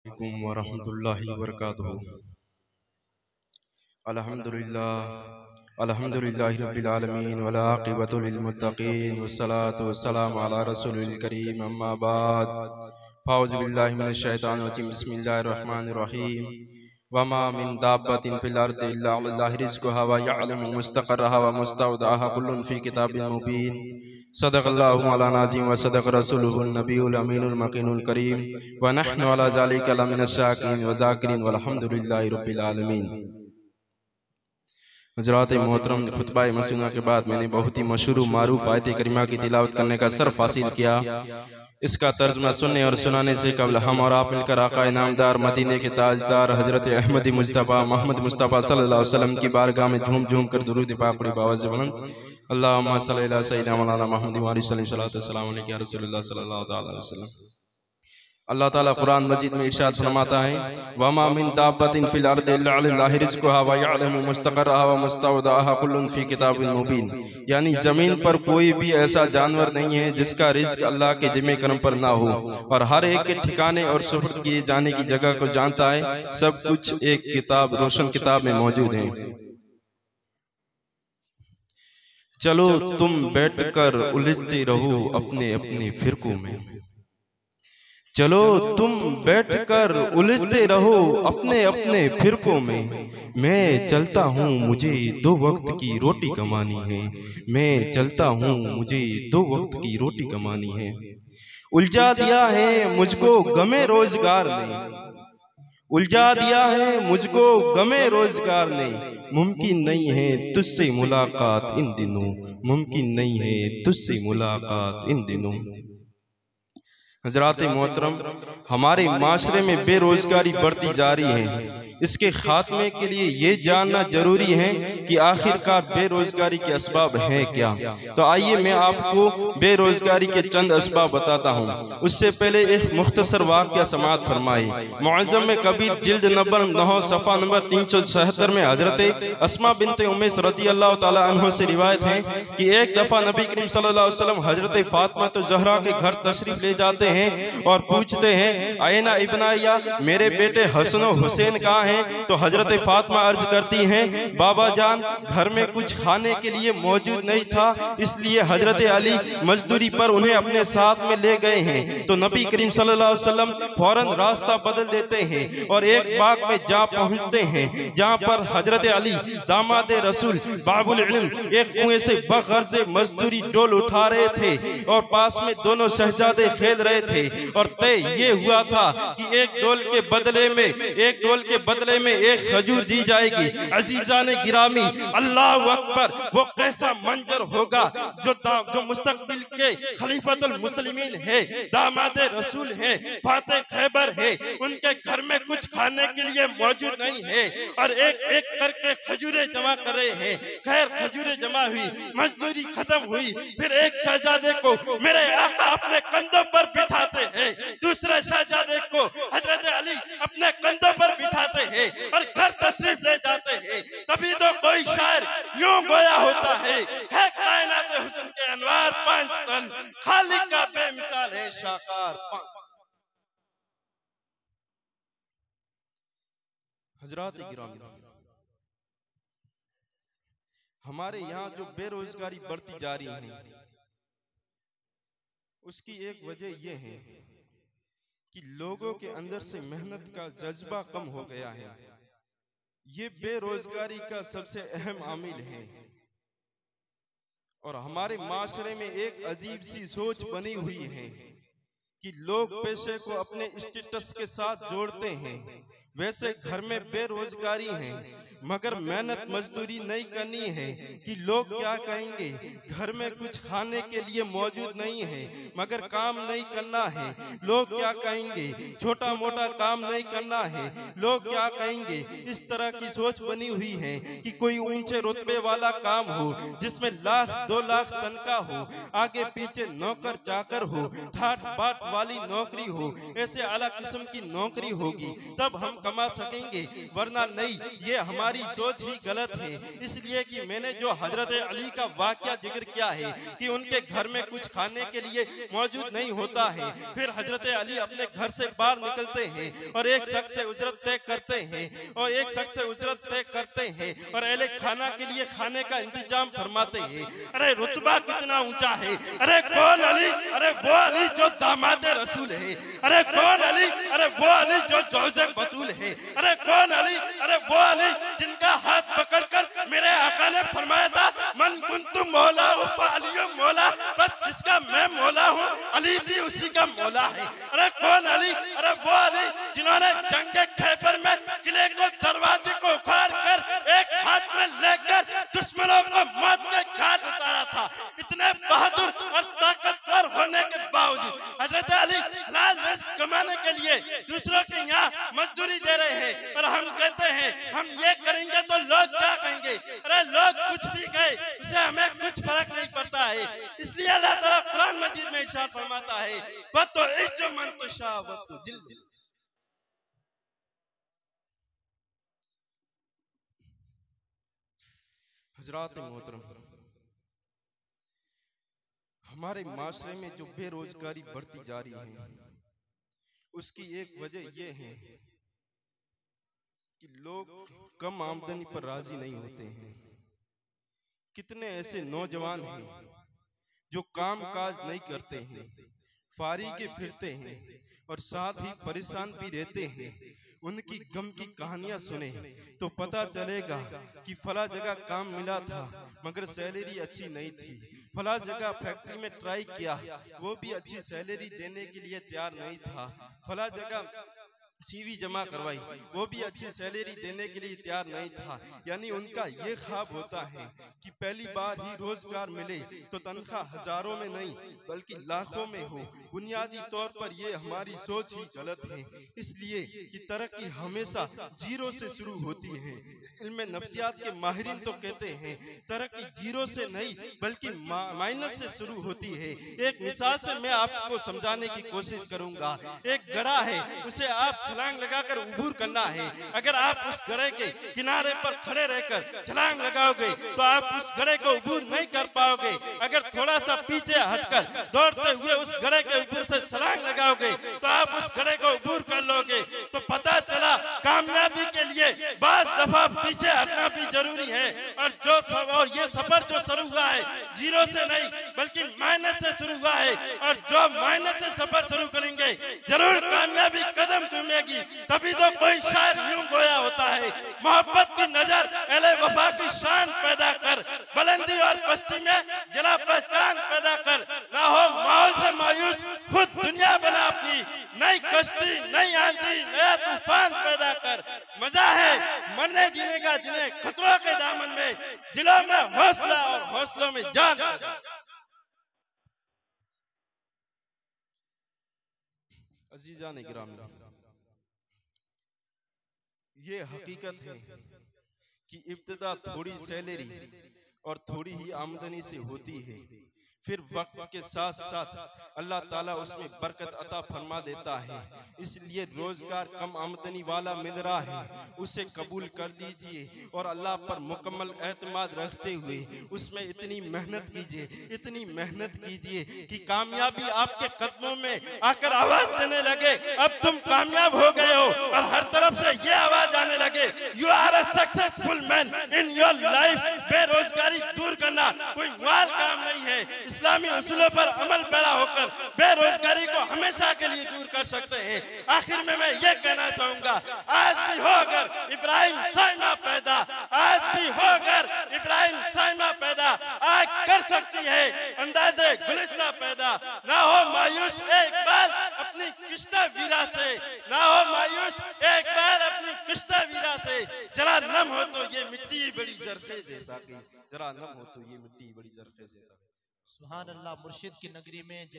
अस्सलामुअलैकुम वरहमतुल्लाहि वबरकातुहू। अल्हम्दुलिल्लाहि रब्बिल आलमीन वल आक़िबतु लिल मुत्तक़ीन वस्सलातु वस्सलामु अला रसूलिल करीम अम्मा बाद फ़अऊज़ु बिल्लाहि मिनश शैतानिर रजीम बिस्मिल्लाहिर रहमानिर रहीम वमा मिन दाब्बतिन फिल अर्दि इल्ला अल्लाहु रिज़्क़ुहा व यअलमु मुस्तक़र्रहा व मुस्तौदअहा कुल्लुन फ़ी किताबिन मुबीन। सदक़ल्लाहु मौलाना अज़ीम व सदक़ रसूलुहुन नबियुल अमीनुल मकीनुल करीम व नहनु अला ज़ालिका लमिनश शाकिरीन व ज़ाकिरीन वल्हम्दुलिल्लाहि रब्बिल आलमीन। हज़रात मोहतरम, खुतबा मसूना के बाद मैंने बहुत ही मशहूर मारूफ आयत करीमा की तिलावत करने का शर्फ हासिल किया। इसका तर्जुमा सुनने और सुनाने से कबल हम और आप मिलकर आका इनामदार मदीने के ताजदार हजरत अहमदी मुस्तफ़ा मोहम्मद मुस्तफ़ा सल्लल्लाहु अलैहि वसल्लम की बारगाह में झूम झूम कर दुरूद पाक पढ़ी बावज़ बुलंद अल्लाहुम्मा सल्लि अला सय्यिदिना मौलाना मुहम्मद व अलैहि सल्लल्लाहु अलैहि या रसूलुल्लाह सल्लल्लाहु अलैहि वसल्लम। अल्लाह ताला कुरान मजीद में इरशाद फरमाता है, वमा मिन दाब्बतिन फिल अर्दि इल्ला अल्लाहु रिज़्क़ुहा व यअलमु मुस्तक़र्रहा व मुस्तौदअहा कुल्लुन फ़ी किताबिन मुबीन। यानी जमीन पर कोई भी ऐसा जानवर नहीं है जिसका रिज़्क़ अल्लाह के जिम्मे करम पर ना हो, और हर एक के ठिकाने और सुपुर्द किए जाने की जगह को जानता है। सब कुछ एक किताब, रोशन किताब में मौजूद है। चलो तुम बैठकर उलझते रहो अपने अपने फिरकों में, चलो तुम बैठकर उलझते रहो अपने अपने फिरकों में। मैं चलता हूँ मुझे दो वक्त की रोटी कमानी है, मैं चलता हूँ मुझे दो वक्त की रोटी कमानी है। उलझा दिया है मुझको गमे रोजगार ने, उलझा दिया है मुझको गमे रोजगार ने। मुमकिन नहीं है तुझसे मुलाकात इन दिनों, मुमकिन नहीं है तुझसे मुलाकात इन दिनों। हज़रात मोहतरम, हमारे माशरे में बेरोजगारी बढ़ती जा रही है। इसके खात्मे के लिए ये जानना जरूरी है कि आखिरकार बेरोजगारी के असबाब हैं क्या। तो आइए मैं आपको बेरोजगारी के चंद असबाब बताता हूँ। उससे पहले एक मुख्तसर वाक़या समाअत फरमाए। मुअज़्ज़म में कबीर जिल्द नंबर 9 सफ़ा नंबर 376 में हजरत अस्मा बिनते उमैस रज़ियल्लाहु ताला अन्हा से रिवायत है कि एक दफा नबी करीम सल्लल्लाहु अलैहि वसल्लम हजरत फातिमा तो ज़हरा के घर तशरीफ ले जाते हैं और पूछते हैं, आयना इब्नाया, मेरे बेटे हसन और हुसैन कहाँ हैं? तो हजरत फातिमा अर्ज करती हैं, बाबा जान घर में कुछ खाने के लिए मौजूद नहीं था, इसलिए हजरत अली मजदूरी पर उन्हें अपने साथ में ले गए हैं। तो नबी करीम सल्लल्लाहु अलैहि वसल्लम फौरन रास्ता बदल देते हैं और एक बाग में जा पहुंचते हैं, जहां पर हजरत अली दामाद रसूल बाबुल इल्म एक कुएं से बगर्ज़ मजदूरी डोल उठा रहे थे और पास में दोनों शहजादे खेल रहे थे। और तय ये हुआ था कि एक डोल के बदले में एक खजूर दी जाएगी। अजीजा ने गिरामी, अल्लाह अकबर, वो कैसा मंजर होगा जो मुस्तकबिल के खलीफतुल मुस्लिमीन है, दामाद रसूल है, फाते खैबर है, उनके घर में कुछ खाने के लिए मौजूद नहीं है और एक एक करके खजूरें जमा कर रहे हैं। खैर खजूरें जमा हुई, मजदूरी खत्म हुई, फिर एक शहजादे को मेरे आका अपने कंधों पर बिठाते हैं, दूसरे शहजादे को हजरत अली अपने कंधों पर बिठाते हैं और घर तशरीफ ले जाते हैं। तभी तो कोई शायर यूं गोया होता है कायनात हुस्न के अनवार 5 तन, खालिक का बेमिसाल है शाकार। हजरात गिरामी, हमारे यहाँ जो बेरोजगारी बढ़ती जा रही है, उसकी एक वजह यह है कि लोगों के अंदर से मेहनत का जज्बा कम हो गया है। ये बेरोजगारी का सबसे अहम आमिल है और हमारे माशरे में एक अजीब सी सोच बनी हुई है कि लोग पैसे को अपने स्टेटस के साथ जोड़ते हैं। वैसे घर में बेरोजगारी है मगर मेहनत मजदूरी नहीं करनी है कि लोग क्या कहेंगे। घर में कुछ खाने के लिए मौजूद नहीं है मगर काम नहीं करना है, लोग क्या कहेंगे। छोटा मोटा काम नहीं करना है, लोग क्या कहेंगे। इस तरह की सोच बनी हुई है कि कोई ऊंचे रुतबे वाला काम हो जिसमें 1 लाख 2 लाख तनख्वाह हो, आगे पीछे नौकर चाकर हो, ठाट बाट वाली नौकरी हो, ऐसे आला किस्म की नौकरी होगी तब हम कमा सकेंगे, वरना नहीं। ये हमारी सोच ही गलत है। इसलिए कि मैंने जो हजरत अली का वाकया जिक्र किया है कि उनके घर में कुछ खाने के लिए मौजूद नहीं होता है, फिर हजरत अली अपने घर से बाहर निकलते हैं और एक शख्स से उजरत तय करते हैं और अहले खाना के लिए खाने का इंतजाम फरमाते हैं। अरे रुतबा कितना ऊंचा है। अरे कौन अली? अरे वो अली जो दामाद रसूल है। अरे कौन अली? अरे वो अली जो जौज़े बतूल है। अरे कौन अली? अरे वो अली जिनका हाथ पकड़कर मेरे आका ने फरमाया था, मन कुन्तु मौला अली मौला, बस जिसका मैं मौला हूँ अली भी उसी का मौला है। अरे कौन अली? अरे वो अली जिन्होंने जंगे खैबर में किले को, दरवाजे को उखाड़ कर एक हाथ में लेकर दुश्मनों को मौत के घाट उतारा था। इतने बहादुर और ताकतवर होने के बावजूद हजरत अली हलाल रिज़्क़ कमाने के लिए दूसरों के यहाँ मजदूरी दे रहे हैं और हम कहते हैं हम ये करेंगे तो लोग क्या कहेंगे। अरे लोग कुछ भी कहे, उससे हमें कुछ फर्क नहीं पड़ता है। इसलिए अल्लाह ताला कुरान मजीद में इरशाद फरमाता है, बतो इज्जो मन तो शाह वतो दिल। हजरात मोहतरम, हमारे माशरे में जो बेरोजगारी बढ़ती जा रही है, उसकी एक वजह यह है कि लोग कम आमदनी पर राजी नहीं होते हैं। कितने ऐसे नौजवान हैं जो काम काज नहीं करते हैं, फारिगे फिरते हैं और साथ ही परेशान भी रहते हैं। उनकी गम की कहानियां सुने तो पता चलेगा कि फला जगह काम मिला था मगर सैलरी अच्छी नहीं थी, फला जगह फैक्ट्री में ट्राई किया वो भी अच्छी सैलरी देने के लिए तैयार नहीं था, फला जगह सीवी जमा करवाई वो भी अच्छी सैलरी देने के लिए तैयार नहीं था। यानी उनका ये ख्वाब होता है कि पहली बार ही रोजगार मिले तो तनख्वाह हजारों में नहीं बल्कि लाखों में हो। बुनियादी तौर पर ये हमारी सोच ही गलत है। इसलिए कि तरक्की हमेशा जीरो से शुरू होती है। इल्म नफ्सियात के माहिरीन तो कहते हैं तरक्की जीरो से नहीं बल्कि माइनस से शुरू होती है। एक मिसाल से मैं आपको समझाने की कोशिश करूंगा। एक गड़ा है, उसे आप छलांग लगाकर उबूर करना है। अगर आप उस गड्ढे के किनारे पर खड़े रहकर छलांग लगाओगे तो आप उस गड्ढे को उबूर नहीं कर पाओगे। अगर थोड़ा सा पीछे हटकर दौड़ते हुए उस गड्ढे के ऊपर से छलांग लगाओगे तो आप उस गड्ढे को उबूर कर लोगे। तो पता चला कामयाबी के लिए बाज़ दफा पीछे हटना भी जरूरी है। और ये सफर जो शुरू हुआ है जीरो से नहीं बल्कि माइनस से शुरू हुआ है, और जो माइनस से सफर शुरू करेंगे जरूर कामयाबी कदम चूमेगी। तभी तो कोई शायर यूं गोया होता है, मोहब्बत की नजर अहले वफा की शान पैदा कर, बुलंदी और पस्ती में जरा पहचान पैदा कर, ना हो माहौल से मायूस खुद दुनिया बना अपनी, नई कश्ती नई आंधी नया तूफान पैदा कर। मजा है मरने जीने का जिन्हें खतरों के दामन में, दिलों में हौसला और हौसलों में जान। अजीजान इकराम, ये हकीकत है कि इब्तिदा थोड़ी सैलरी और थोड़ी ही आमदनी से होती है, फिर वक्त के साथ साथ अल्लाह ताला उसमें बरकत अता फरमा देता है। इसलिए रोजगार कम आमदनी वाला मिल रहा है उसे कबूल कर लीजिए और अल्लाह पर मुकम्मल एतमाद रखते हुए उसमें इतनी मेहनत कीजिए कि कामयाबी आपके कदमों में आकर आवाज देने लगे, अब तुम कामयाब हो गए हो, और हर तरफ से ये आवाज आने लगे, you are a successful man in your life. बेरोजगारी दूर करना कोई मुहाल काम नहीं है। इस्लामी उसूलों पर अमल पैरा होकर बेरोजगारी को हमेशा के लिए दूर कर सकते हैं। आखिर में मैं ये कहना चाहूंगा, आज भी हो अगर इब्राहिम साइमा पैदा, आज भी हो अगर इब्राहिम साइमा पैदा, आज कर सकती है अंदाजे गुलिस्ता पैदा। ना हो मायूस एक बार अपनी किश्ता वीरा से, ना हो मायूस एक बार अपनी किश्ता वीरा से, जरा नम हो तो ये मिट्टी बड़ी जरखेज है, जरा नम हो तो ये मिट्टी बड़ी जरखेज है। सुभान अल्लाह। मुर्शिद की नगरी में